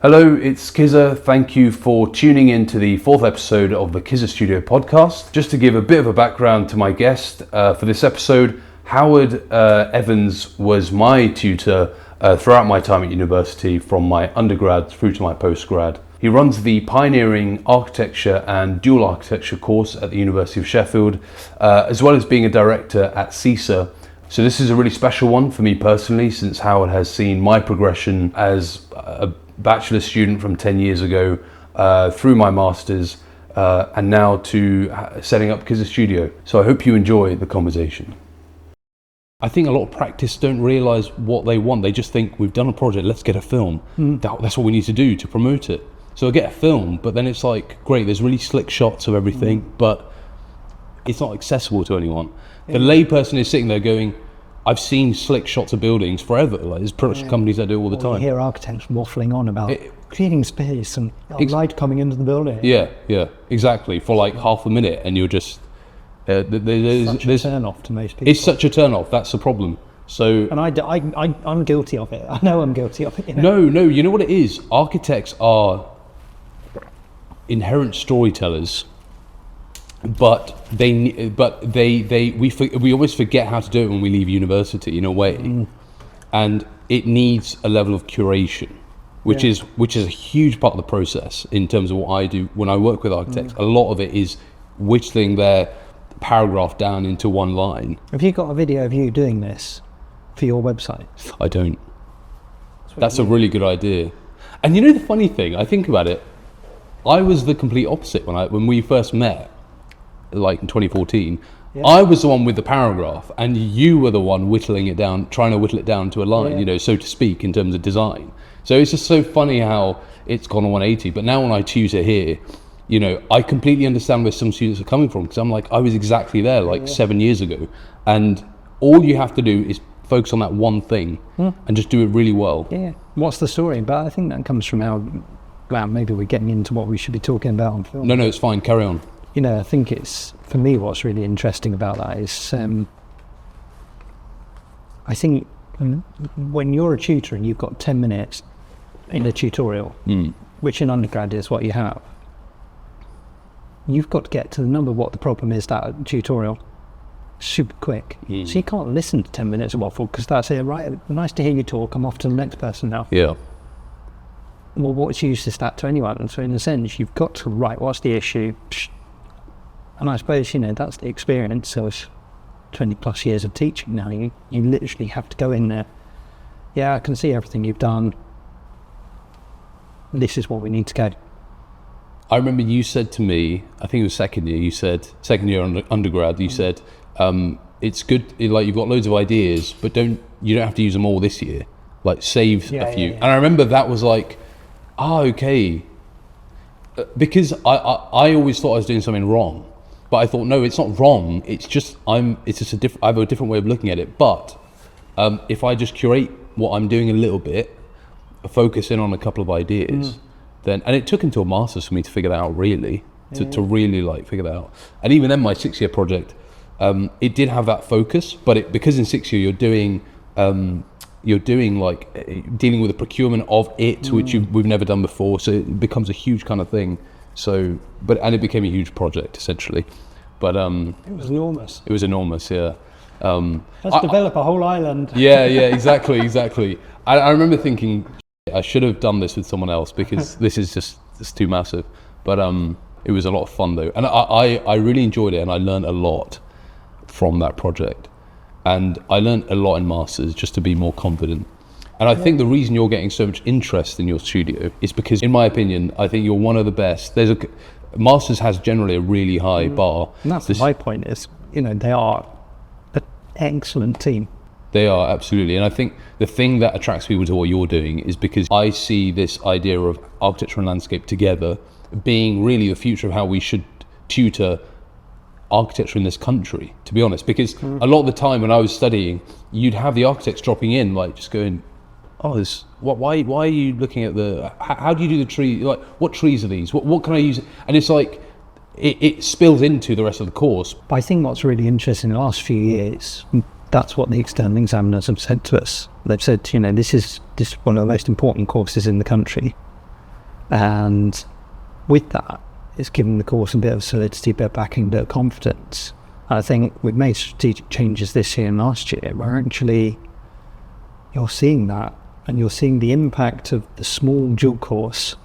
Hello, it's Khizr. Thank you for tuning in to the fourth episode of the Khizr Studio Podcast. Just to give a bit of a background to my guest for this episode, Howard Evans was my tutor throughout my time at university, from my undergrad through to my postgrad. He runs the pioneering architecture and dual architecture course at the University of Sheffield, as well as being a director at CE+CA. So this is a really special one for me personally, since Howard has seen my progression as a bachelor student from 10 years ago through my master's and now to setting up Khizr Studio. So I hope you enjoy the conversation. I think a lot of practice don't realise what they want. They just think, we've done a project, let's get a film. That's what we need to do to promote it. So I get a film, but then it's like, great, there's really slick shots of everything, but it's not accessible to anyone. The layperson is sitting there going, I've seen slick shots of buildings forever. Like, there's production companies that do it all the time. You hear architects waffling on about creating space and light coming into the building. Yeah, exactly. For like half a minute, and you're just there's such a turn off to most people. It's such a turn off. That's the problem. So, and I'm guilty of it. I know I'm guilty of it. You know? No. You know what it is? Architects are inherent storytellers. But we always forget how to do it when we leave university, in a way, and it needs a level of curation, which is a huge part of the process in terms of what I do when I work with architects. A lot of it is whittling their paragraph down into one line. Have you got a video of you doing this for your website? I don't. That's a really good idea. And you know the funny thing, I think about it, I was the complete opposite when we first met. Like in 2014, I was the one with the paragraph, and you were the one whittling it down, trying to whittle it down to a line, you know, so to speak, in terms of design. So it's just so funny how it's gone on 180. But now when I tutor here, you know, I completely understand where some students are coming from, because I'm like, I was exactly there like 7 years ago, and all you have to do is focus on that one thing and just do it really well. Yeah. What's the story? But I think that comes from well, maybe we're getting into what we should be talking about on film. No, it's fine. Carry on. You know, I think it's, for me, what's really interesting about that is, I think when you're a tutor and you've got 10 minutes in a tutorial, which in undergrad is what you have, you've got to get to the number of what the problem is, that tutorial, super quick. So you can't listen to 10 minutes of waffle, because that's it, right? Nice to hear you talk, I'm off to the next person now. Yeah. Well, what's use is that to anyone? And so in a sense, you've got to, right, what's the issue? And I suppose, you know, that's the experience of 20 plus years of teaching now. You literally have to go in there. Yeah, I can see everything you've done. This is what we need to go. I remember you said to me, I think it was second year undergrad, you said, it's good, like, you've got loads of ideas, but you don't have to use them all this year. Like, save a few. And I remember that was like, okay. Because I always thought I was doing something wrong. But I thought, no, it's not wrong. It's just I have a different way of looking at it. But if I just curate what I'm doing a little bit, focus in on a couple of ideas, then, and it took until masters for me to figure that out, really, to really like figure that out. And even then, my 6-year project, it did have that focus, but because in 6 year you're doing like dealing with the procurement of it, which we've never done before, so it becomes a huge kind of thing. So, and it became a huge project essentially, but it was enormous. It was enormous, yeah. Let's develop a whole island. Yeah, exactly. I remember thinking, I should have done this with someone else, because this is just too massive. But it was a lot of fun though, and I really enjoyed it, and I learned a lot from that project, and I learned a lot in masters just to be more confident. And I think the reason you're getting so much interest in your studio is because, in my opinion, I think you're one of the best. Masters has generally a really high bar. And that's my point is, you know, they are an excellent team. They are, absolutely. And I think the thing that attracts people to what you're doing is because I see this idea of architecture and landscape together being really the future of how we should tutor architecture in this country, to be honest. Because a lot of the time when I was studying, you'd have the architects dropping in, like just going, oh, why are you looking at how do you do the tree? Like, what trees are these? What can I use? And it's like, it spills into the rest of the course. But I think what's really interesting in the last few years, that's what the external examiners have said to us. They've said, you know, this is one of the most important courses in the country. And with that, it's given the course a bit of solidity, a bit of backing, a bit of confidence. I think we've made strategic changes this year and last year where actually you're seeing that, and you're seeing the impact of the small dual course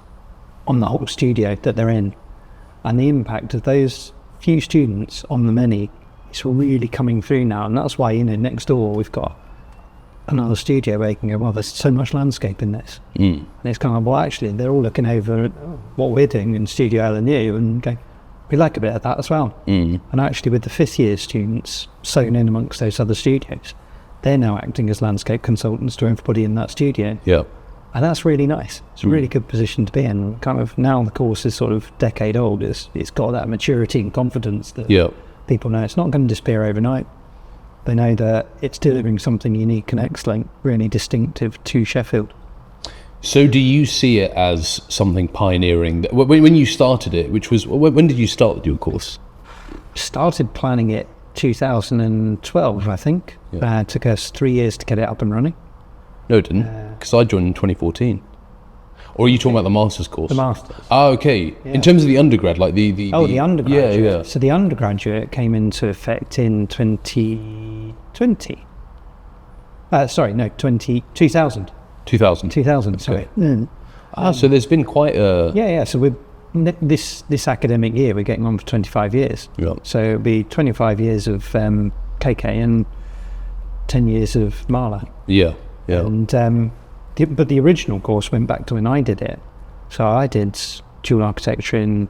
on the whole studio that they're in, and the impact of those few students on the many. It's really coming through now, and that's why, next door we've got another studio where you can go, well, there's so much landscape in this. And it's kind of, well, actually, they're all looking over at what we're doing in Studio L&U and going, we like a bit of that as well. And actually, with the 5th year students sewn in amongst those other studios, they're now acting as landscape consultants to everybody in that studio. Yeah. And that's really nice. It's a really good position to be in. Kind of now the course is sort of decade old. It's got that maturity and confidence that people know it's not going to disappear overnight. They know that it's delivering something unique and excellent, really distinctive to Sheffield. So do you see it as something pioneering? When you started it, which was, when did you start your course? Started planning it 2012, I think. Yeah. Took us 3 years to get it up and running. No, it didn't, because I joined in 2014. Or are you talking about the master's course? The master's. Oh, okay. Yeah. In terms of the undergrad, like the undergraduate. Yeah. So the undergraduate came into effect in 2020. 2000. 2000, sorry. Okay. So there's been quite a... Yeah, so we're this academic year, we're getting on for 25 years. Yeah. So it'll be 25 years of KK and 10 years of Marla. Yeah. And but the original course went back to when I did it. So I did dual architecture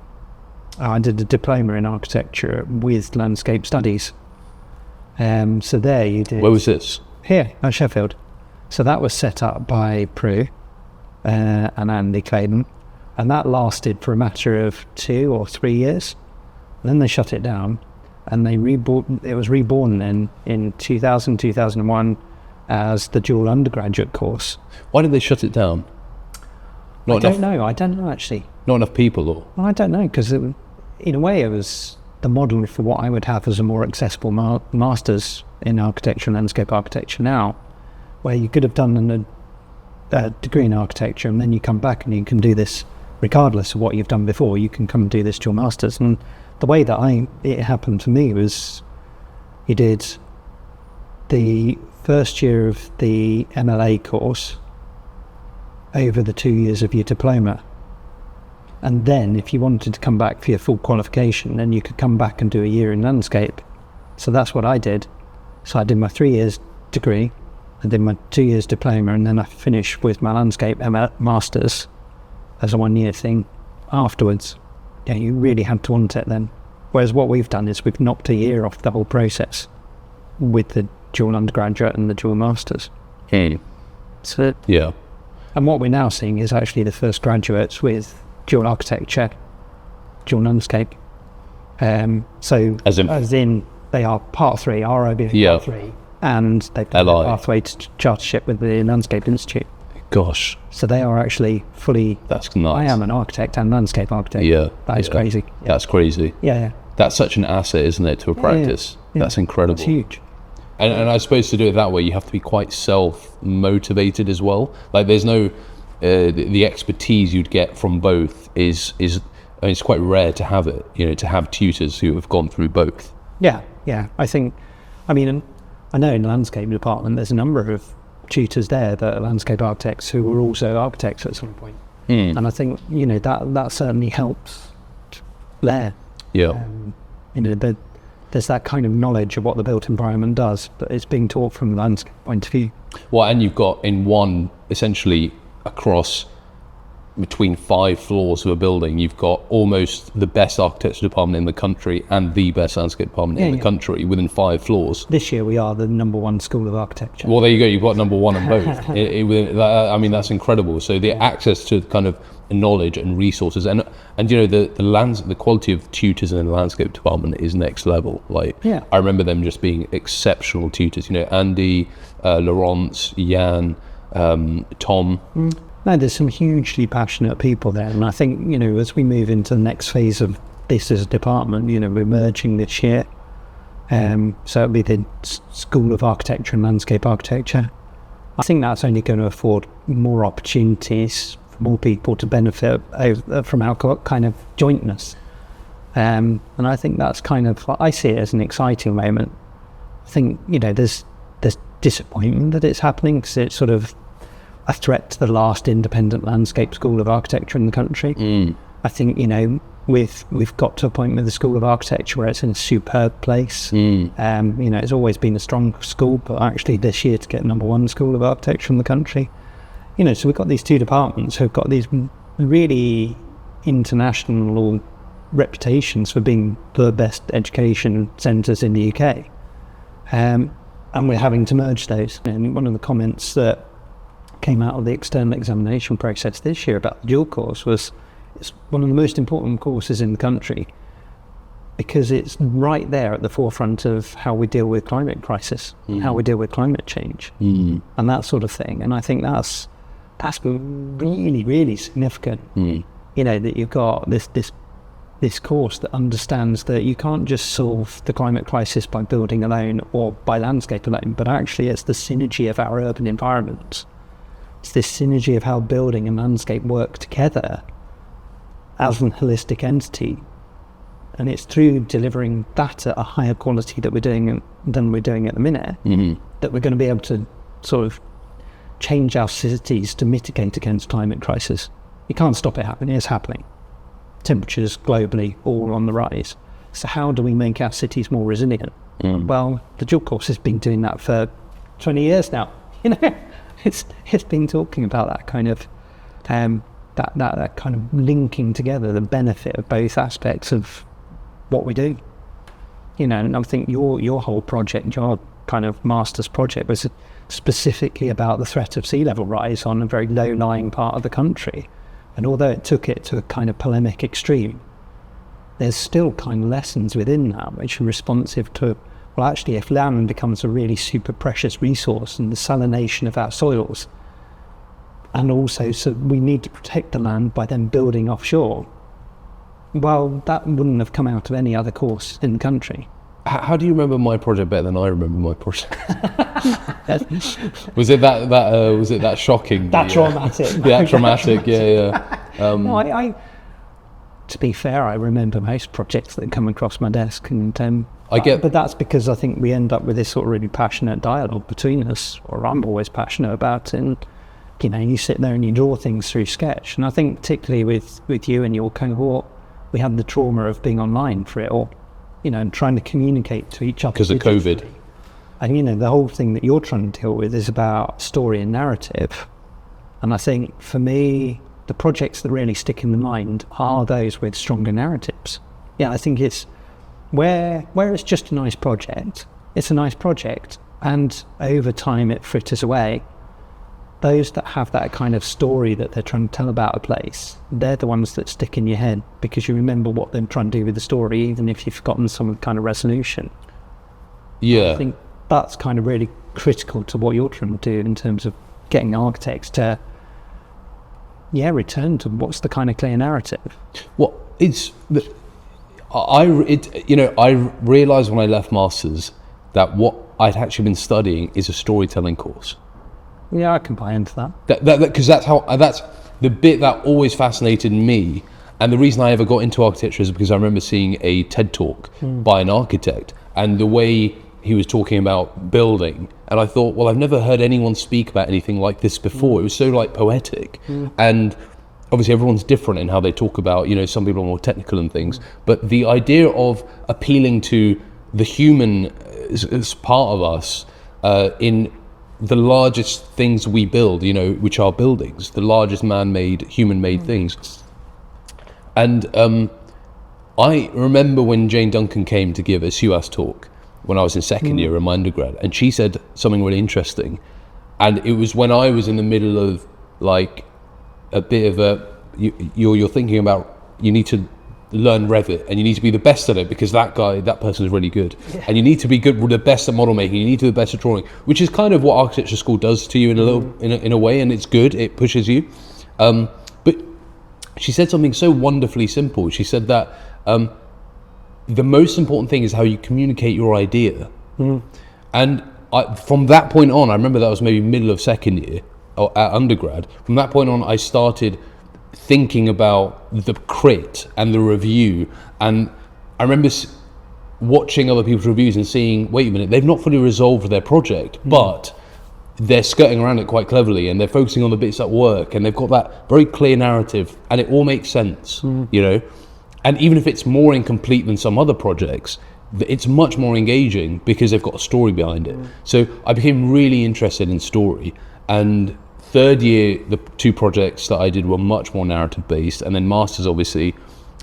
I did a diploma in architecture with landscape studies. So there you did... Where was this? Here, at Sheffield. So that was set up by Prue and Andy Clayton, and that lasted for a matter of 2 or 3 years. And then they shut it down, and it was reborn then in 2000, 2001 as the dual undergraduate course. Why did they shut it down? I don't know actually. Not enough people, or? Well, I don't know, because in a way it was the model for what I would have as a more accessible master's in architecture and landscape architecture now, where you could have done a degree in architecture and then you come back and you can do this regardless of what you've done before. You can come and do this dual masters. And the way that it happened for me was you did the first year of the MLA course over the 2 years of your diploma, and then if you wanted to come back for your full qualification, then you could come back and do a year in landscape. So that's what I did. So I did my 3 years degree, I did my 2 years diploma, and then I finished with my landscape masters as a 1 year thing afterwards. Yeah, you really had to want it then. Whereas what we've done is we've knocked a year off the whole process with the dual undergraduate and the dual masters. So yeah. And what we're now seeing is actually the first graduates with dual architecture, dual landscape. So as in they are part 3, ROB part 3, and they've done a pathway to chartership with the Landscape Institute. Gosh. So they are actually fully... That's nice. I am an architect and landscape architect. Yeah. That is crazy. Yeah. That's crazy. Yeah. That's such an asset, isn't it, to a practice? Yeah. That's incredible. It's huge. And I suppose to do it that way, you have to be quite self-motivated as well. Like there's no... the expertise you'd get from both is I mean, it's quite rare to have it, to have tutors who have gone through both. Yeah. I mean, I know in the landscape department there's a number of tutors there that are landscape architects who were also architects at some point. And I think, that certainly helps there. Yeah. There's that kind of knowledge of what the built environment does, but it's being taught from the landscape point of view. Well, and you've got in one, essentially across between 5 floors of a building, you've got almost the best architecture department in the country and the best landscape department in the country within 5 floors. This year we are the #1 school of architecture. Well, there you go, you've got #1 in both. I mean, that's incredible. So the access to kind of knowledge and resources and the quality of tutors in the landscape department is next level. I remember them just being exceptional tutors, Andy, Laurence, Jan, Tom. No, there's some hugely passionate people there, and I think as we move into the next phase of this as a department, we're merging this year, so it'll be the School of Architecture and Landscape Architecture. I think that's only going to afford more opportunities for more people to benefit from our kind of jointness. And I think that's kind of, I see it as an exciting moment. I think, there's disappointment that it's happening because it's sort of a threat to the last independent landscape school of architecture in the country. I think, we've got to a point with the School of Architecture where it's in a superb place. It's always been a strong school, but actually this year to get #1 School of Architecture in the country. So we've got these two departments who've got these really international reputations for being the best education centres in the UK. And we're having to merge those. And one of the comments that came out of the external examination process this year about the dual course was, it's one of the most important courses in the country because it's right there at the forefront of how we deal with climate crisis, how we deal with climate change, and that sort of thing. And I think that's really, really significant. That you've got this course that understands that you can't just solve the climate crisis by building alone or by landscape alone, but actually it's the synergy of our urban environments. It's this synergy of how building and landscape work together as an holistic entity, and it's through delivering that at a higher quality than we're doing at the minute that we're going to be able to sort of change our cities to mitigate against climate crisis. You can't stop it happening, it's happening. Temperatures globally all on the rise. So how do we make our cities more resilient? Well, the dual course has been doing that for 20 years now. It's been talking about that kind of that kind of linking together the benefit of both aspects of what we do. And I think your whole project, your kind of master's project, was specifically about the threat of sea level rise on a very low-lying part of the country. And although it took it to a kind of polemic extreme, there's still kind of lessons within that which are responsive to, well, actually, if land becomes a really super precious resource and the salination of our soils, and also so we need to protect the land by then building offshore, well, that wouldn't have come out of any other course in the country. How do you remember my project better than I remember my project? Was it that shocking? That traumatic. Yeah, traumatic. Yeah. No, I to be fair, I remember most projects that come across my desk, and but that's because I think we end up with this sort of really passionate dialogue between us, or I'm always passionate about it. And you sit there and you draw things through sketch. And I think particularly with you and your cohort, we had the trauma of being online for it all. And trying to communicate to each other. Because of COVID. And, the whole thing that you're trying to deal with is about story and narrative. And I think, for me, the projects that really stick in the mind are those with stronger narratives. Yeah, I think it's where it's just a nice project, it's a nice project, and over time it fritters away. Those that have that kind of story that they're trying to tell about a place, they're the ones that stick in your head because you remember what they're trying to do with the story, even if you've forgotten some kind of resolution. Yeah. I think that's kind of really critical to what you're trying to do in terms of getting architects to, return to what's the kind of clear narrative. Well, I realised when I left Masters that what I'd actually been studying is a storytelling course. Yeah, I can buy into that. Because that's the bit that always fascinated me, and the reason I ever got into architecture is because I remember seeing a TED talk by an architect, and the way he was talking about building, and I thought, well, I've never heard anyone speak about anything like this before. It was so poetic, and obviously everyone's different in how they talk about. Some people are more technical and things, but the idea of appealing to the human as part of us in the largest things we build, which are buildings, the largest man-made, human-made things. And I remember when Jane Duncan came to give a SUAS talk when I was in second year in my undergrad, and she said something really interesting. And it was when I was in the middle of a bit of you're thinking about, you need to learn Revit and you need to be the best at it because that person is really good, and you need to be good with the best at model making, you need to be the best at drawing, which is kind of what architecture school does to you in a way, and it's good, it pushes you. But she said something so wonderfully simple. She said that the most important thing is how you communicate your idea. And from that point on, I remember that was maybe middle of second year or at undergrad, from that point on I started thinking about the crit and the review. And I remember watching other people's reviews and seeing, wait a minute, they've not fully resolved their project, but they're skirting around it quite cleverly, and they're focusing on the bits that work, and they've got that very clear narrative, and it all makes sense, you know. And even if it's more incomplete than some other projects, it's much more engaging because they've got a story behind it. So I became really interested in story, and third year, the 2 projects that I did were much more narrative based, and then masters, obviously,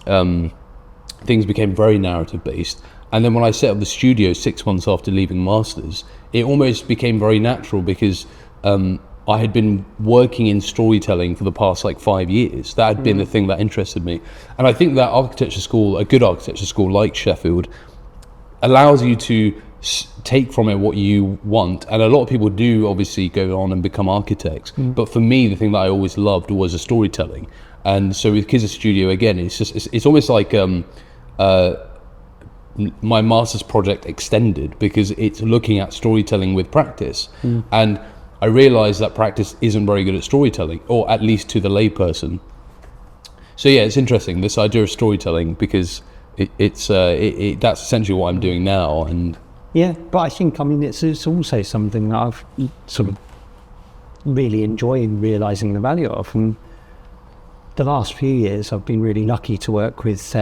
things became very narrative based. And then when I set up the studio 6 months after leaving masters, it almost became very natural because I had been working in storytelling for the past 5 years. That had been the thing that interested me. And I think that architecture school, a good architecture school like Sheffield, allows you to take from it what you want. And a lot of people do obviously go on and become architects. But for me, the thing that I always loved was the storytelling. And so with Khizr Studio, again, it's almost like my master's project extended, because it's looking at storytelling with practice. And I realized that practice isn't very good at storytelling, or at least to the layperson. So yeah, it's interesting, this idea of storytelling, because it's that's essentially what I'm doing now. And yeah, but I think, it's also something that I've sort of really enjoying realizing the value of. And the last few years I've been really lucky to work with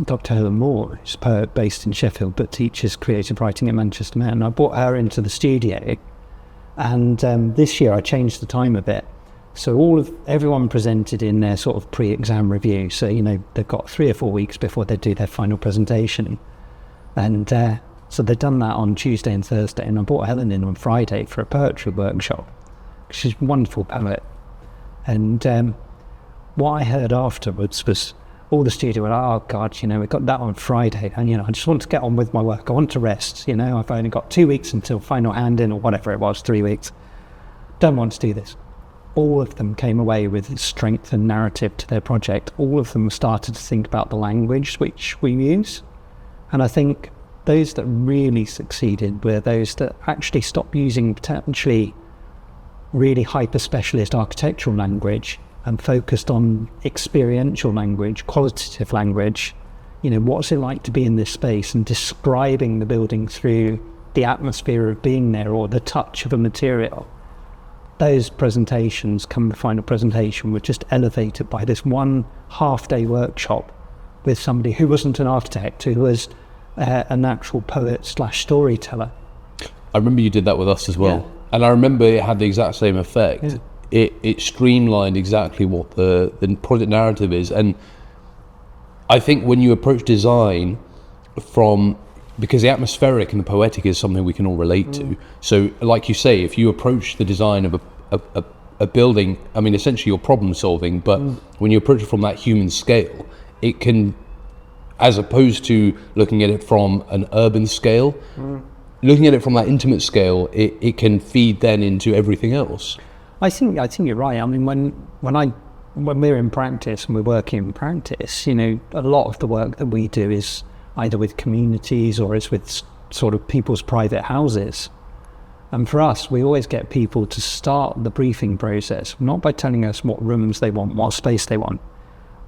Dr. Helen Mort, who's a poet based in Sheffield but teaches creative writing at Manchester Met. And I brought her into the studio, and this year I changed the time a bit. So everyone presented in their sort of pre-exam review. So, they've got 3 or 4 weeks before they do their final presentation. And so they've done that on Tuesday and Thursday. And I brought Helen in on Friday for a poetry workshop. She's a wonderful poet. And what I heard afterwards was all the studio were like, oh God, we got that on Friday. And, I just want to get on with my work. I want to rest. I've only got 2 weeks until final hand-in, or whatever it was, 3 weeks. Don't want to do this. All of them came away with strength and narrative to their project. All of them started to think about the language which we use. And I think those that really succeeded were those that actually stopped using potentially really hyper-specialist architectural language and focused on experiential language, qualitative language. What's it like to be in this space, and describing the building through the atmosphere of being there, or the touch of a material. Those presentations, come the final presentation, were just elevated by this one half-day workshop with somebody who wasn't an architect, who was a natural poet / storyteller. I remember you did that with us as well. Yeah. And I remember it had the exact same effect. Yeah. It streamlined exactly what the project narrative is. And I think when you approach design because the atmospheric and the poetic is something we can all relate to. So like you say, if you approach the design of a building, essentially you're problem solving, but when you approach it from that human scale, it can, as opposed to looking at it from an urban scale, looking at it from that intimate scale, it can feed then into everything else. I think you're right. When we're in practice and we're working in practice, a lot of the work that we do is either with communities or is with sort of people's private houses. And for us, we always get people to start the briefing process, not by telling us what rooms they want, what space they want.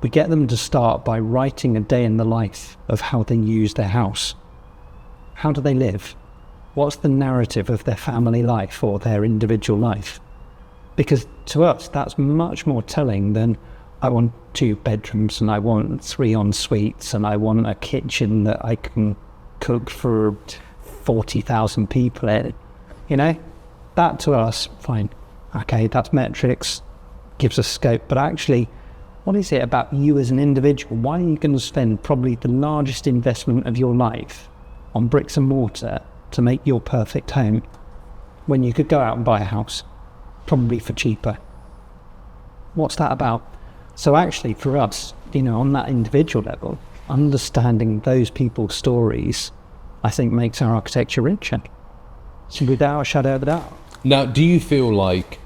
We get them to start by writing a day in the life of how they use their house. How do they live? What's the narrative of their family life or their individual life? Because to us, that's much more telling than, I want 2 bedrooms and I want 3 en-suites and I want a kitchen that I can cook for 40,000 people in. That to us, fine. Okay, that's metrics, gives us scope. But actually, what is it about you as an individual? Why are you going to spend probably the largest investment of your life on bricks and mortar to make your perfect home when you could go out and buy a house, probably for cheaper? What's that about? So actually for us, on that individual level, understanding those people's stories, I think makes our architecture richer. So without a shadow of a doubt. Now, do you feel like,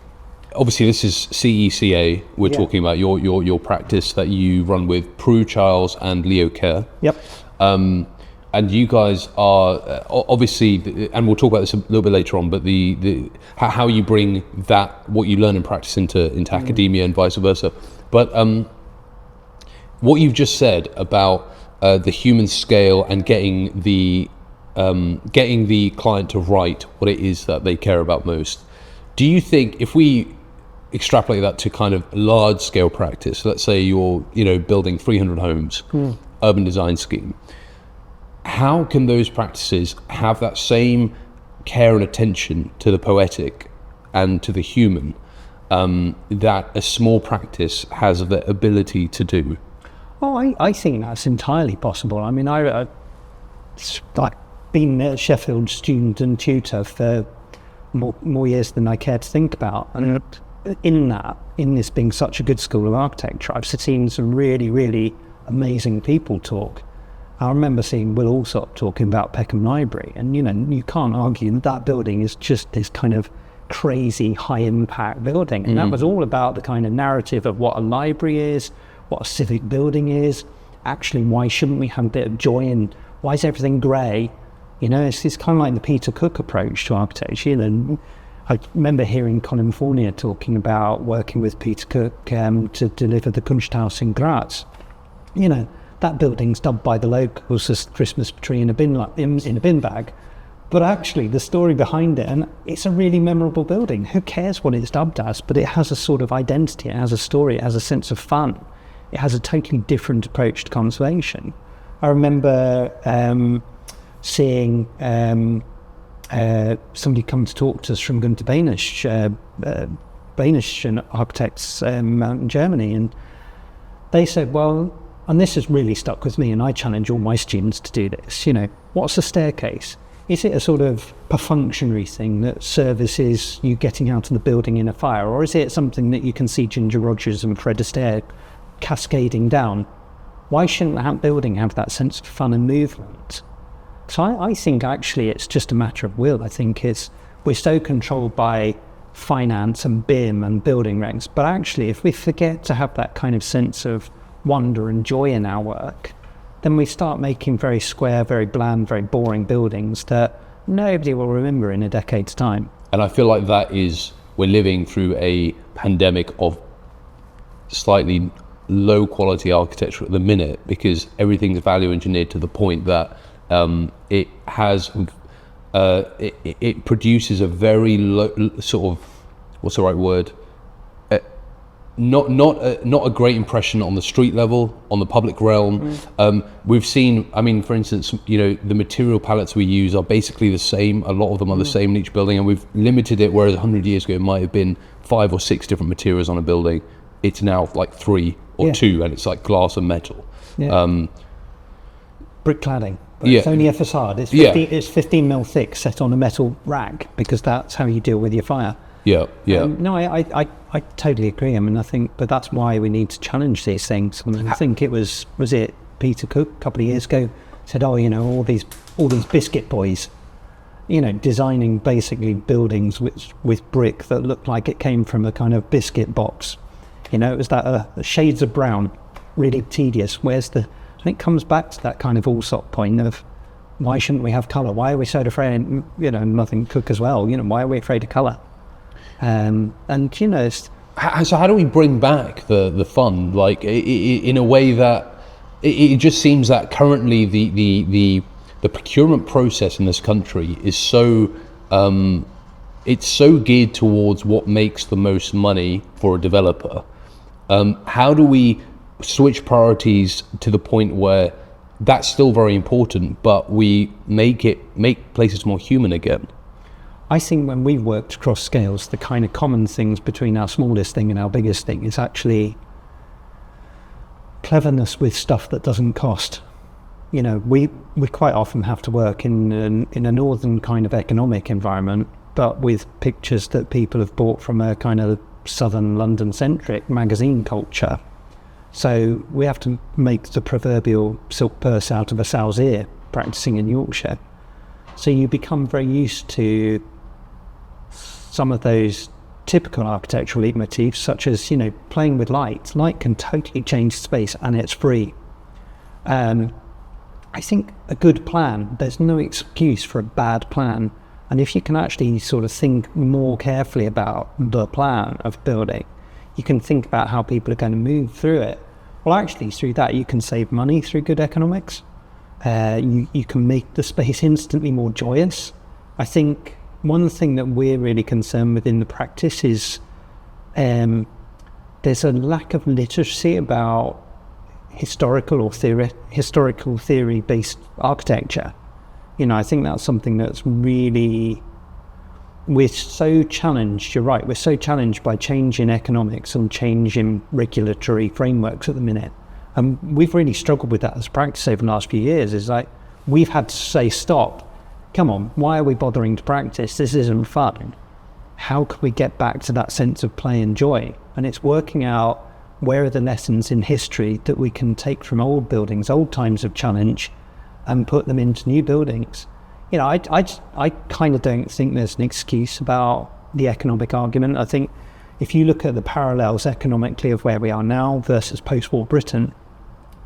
obviously this is CE+CA, we're talking about your practice that you run with Prue Charles and Leo Kerr. Yep. and you guys are obviously, and we'll talk about this a little bit later on, but the how you bring that, what you learn in practice into academia and vice versa. But what you've just said about the human scale and getting the client to write what it is that they care about most, do you think if we extrapolate that to kind of large scale practice, let's say you're building 300 homes, urban design scheme, how can those practices have that same care and attention to the poetic and to the human that a small practice has the ability to do? Oh, I think that's entirely possible. I mean, I've been a Sheffield student and tutor for more years than I care to think about. And in this being such a good school of architecture, I've seen some really, really amazing people talk. I remember seeing Will Alsop talking about Peckham Library, and you can't argue that building is just this kind of crazy high impact building. And that was all about the kind of narrative of what a library is, what a civic building is. Actually, why shouldn't we have a bit of joy in, why is everything grey? It's kind of like the Peter Cook approach to architecture. I remember hearing Colin Fournier talking about working with Peter Cook to deliver the Kunsthaus in Graz. That building's dubbed by the locals as Christmas tree in a bin bag, but actually the story behind it, and it's a really memorable building. Who cares what it's dubbed as? But it has a sort of identity. It has a story. It has a sense of fun. It has a totally different approach to conservation. I remember seeing somebody come to talk to us from Gunter Banish architects out in Germany, and they said, well, and this has really stuck with me, and I challenge all my students to do this, what's a staircase? Is it a sort of perfunctory thing that services you getting out of the building in a fire, or is it something that you can see Ginger Rogers and Fred Astaire cascading down? Why shouldn't that building have that sense of fun and movement? So I think actually it's just a matter of will. I think we're so controlled by finance and BIM and building regs, but actually if we forget to have that kind of sense of wonder and joy in our work, then we start making very square, very bland, very boring buildings that nobody will remember in a decade's time. And I feel like we're living through a pandemic of slightly low quality architecture at the minute, because everything's value engineered to the point that it produces a very low sort of, what's the right word? Not a great impression on the street level, on the public realm. We've seen, for instance, the material palettes we use are basically the same. A lot of them are the same in each building, and we've limited it, whereas 100 years ago it might have been 5 or 6 different materials on a building. It's now like 3 or 2, and it's like glass and metal. Brick cladding. But it's only a facade. It's 15 mil thick, set on a metal rack, because that's how you deal with your fire. No, I totally agree. But that's why we need to challenge these things. I think it was it Peter Cook a couple of years ago said, all these Biscuit boys, designing basically buildings with brick that looked like it came from a kind of biscuit box. It was that shades of brown, really tedious. And it comes back to that kind of Alsop point of, why shouldn't we have colour? Why are we so afraid? Nothing Cook as well. Why are we afraid of colour? So how do we bring back the fun, like in a way that it just seems that currently the procurement process in this country is so it's so geared towards what makes the most money for a developer. How do we switch priorities to the point where that's still very important, but we make places more human again? I think when we've worked across scales, the kind of common things between our smallest thing and our biggest thing is actually cleverness with stuff that doesn't cost. We quite often have to work in a northern kind of economic environment, but with pictures that people have bought from a kind of southern London-centric magazine culture. So we have to make the proverbial silk purse out of a sow's ear practicing in Yorkshire. So you become very used to some of those typical architectural leitmotifs, such as, playing with light. Light can totally change space, and it's free. I think a good plan, there's no excuse for a bad plan. And if you can actually sort of think more carefully about the plan of building, you can think about how people are going to move through it. Well, actually, through that, you can save money through good economics. You can make the space instantly more joyous. I think one thing that we're really concerned with in the practice is there's a lack of literacy about historical theory-based architecture. I think that's something that's really, we're so challenged, you're right, we're so challenged by change in economics and change in regulatory frameworks at the minute. And we've really struggled with that as practice over the last few years. It's like, we've had to say, stop, come on, why are we bothering to practice? This isn't fun. How can we get back to that sense of play and joy? And it's working out where are the lessons in history that we can take from old buildings, old times of challenge, and put them into new buildings. I kind of don't think there's an excuse about the economic argument. I think if you look at the parallels economically of where we are now versus post-war Britain,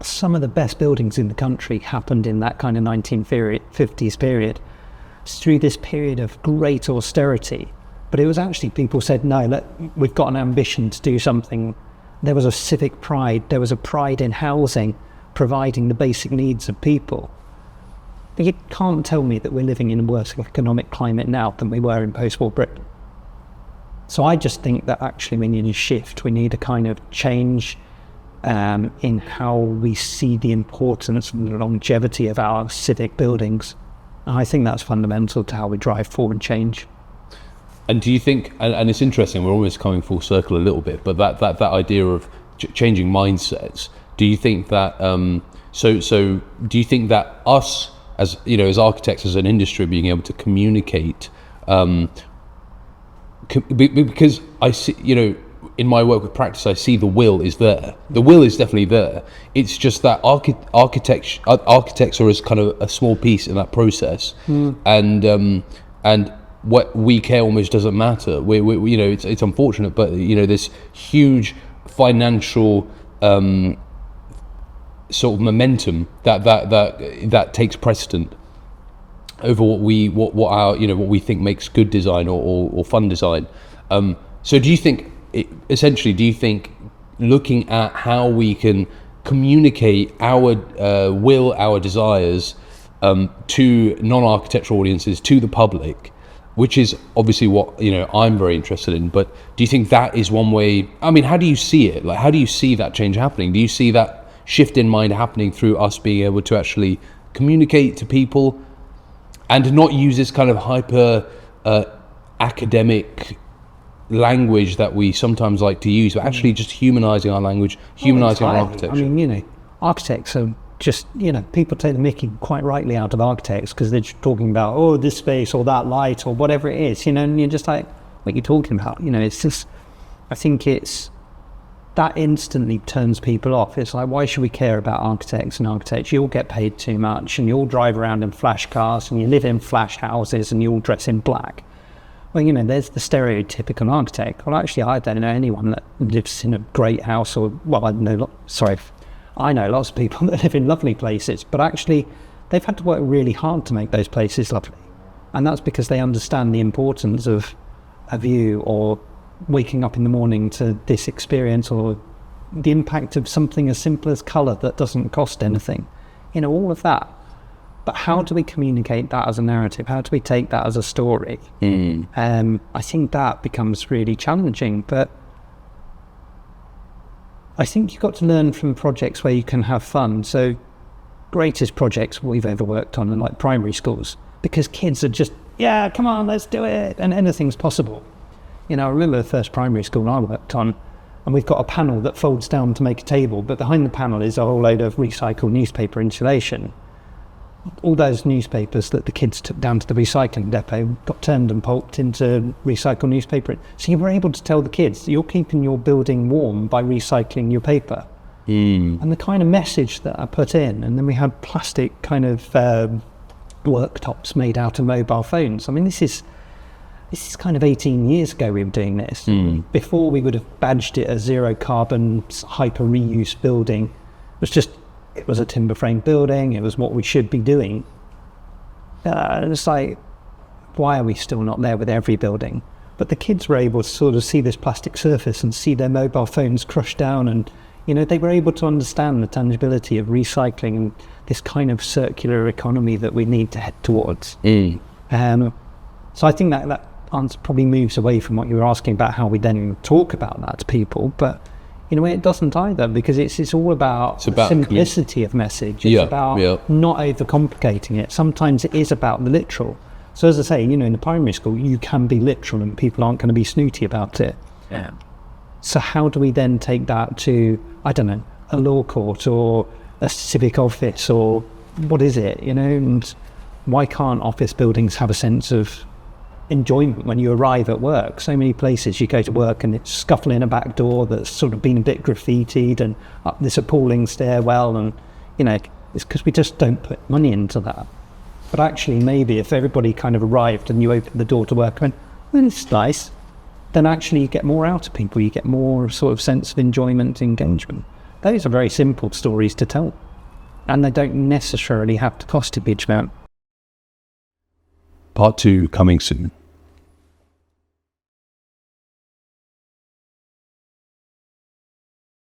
some of the best buildings in the country happened in that kind of 1950s period. It's through this period of great austerity. But it was actually, people said, no, we've got an ambition to do something. There was a civic pride. There was a pride in housing, providing the basic needs of people. You can't tell me that we're living in a worse economic climate now than we were in post-war Britain. So I just think that actually we need a shift. We need a kind of change in how we see the importance and the longevity of our civic buildings. And I think that's fundamental to how we drive forward change. And do you think, and it's interesting, we're almost coming full circle a little bit, but that idea of changing mindsets, do you think that, so do you think that us, as as architects, as an industry, being able to communicate, because I see, in my work with practice, I see the will is there. The will is definitely there. It's just that architects are as kind of a small piece in that process, and what we care almost doesn't matter. We it's unfortunate, but this huge financial sort of momentum that takes precedent over what we think makes good design or fun design. So do you think, looking at how we can communicate our will, our desires to non-architectural audiences, to the public, which is obviously what I'm very interested in, but do you think that is one way? I mean, how do you see it? Like, how do you see that change happening? Do you see that shift in mind happening through us being able to actually communicate to people and not use this kind of hyper academic language that we sometimes like to use, but actually just humanizing our language, humanizing our architecture? I mean, architects are just, people take the mickey quite rightly out of architects because they're just talking about, this space or that light or whatever it is, and you're just like, what are you talking about? It's just, I think it's, that instantly turns people off. It's like, why should we care about architects and architects? You all get paid too much and you all drive around in flash cars and you live in flash houses and you all dress in black. Well, there's the stereotypical architect. Well, actually, I don't know anyone that lives in a great house I know lots of people that live in lovely places, but actually they've had to work really hard to make those places lovely. And that's because they understand the importance of a view or waking up in the morning to this experience, or the impact of something as simple as colour that doesn't cost anything. All of that. But how do we communicate that as a narrative? How do we take that as a story? I think that becomes really challenging, but I think you've got to learn from projects where you can have fun. So greatest projects we've ever worked on are like primary schools, because kids are just, yeah, come on, let's do it, and anything's possible. I remember the first primary school I worked on, and we've got a panel that folds down to make a table, but behind the panel is a whole load of recycled newspaper insulation. All those newspapers that the kids took down to the recycling depot got turned and pulped into recycled newspaper. So you were able to tell the kids that you're keeping your building warm by recycling your paper. And the kind of message that I put in, and then we had plastic kind of worktops made out of mobile phones. I mean, this is kind of 18 years ago we were doing this. Before we would have badged it a zero carbon hyper reuse building. It was just it was a timber frame building, it was what we should be doing. And it's like, why are we still not there with every building? But the kids were able to sort of see this plastic surface and see their mobile phones crushed down, and they were able to understand the tangibility of recycling and this kind of circular economy that we need to head towards. So I think that answer probably moves away from what you were asking about how we then talk about that to people, but in a way it doesn't either, because it's all about simplicity of message. It's about not overcomplicating it. Sometimes it is about the literal. So as I say, in the primary school, you can be literal and people aren't going to be snooty about it. Yeah. So how do we then take that to, I don't know, a law court or a civic office, or what is it, and why can't office buildings have a sense of enjoyment when you arrive at work? So many places you go to work and it's scuffling a back door that's sort of been a bit graffitied and up this appalling stairwell, and it's because we just don't put money into that. But actually, maybe if everybody kind of arrived and you opened the door to work and went, it's nice, then actually you get more out of people, you get more sort of sense of enjoyment, engagement. Those are very simple stories to tell, and they don't necessarily have to cost a huge amount. Part 2 coming soon.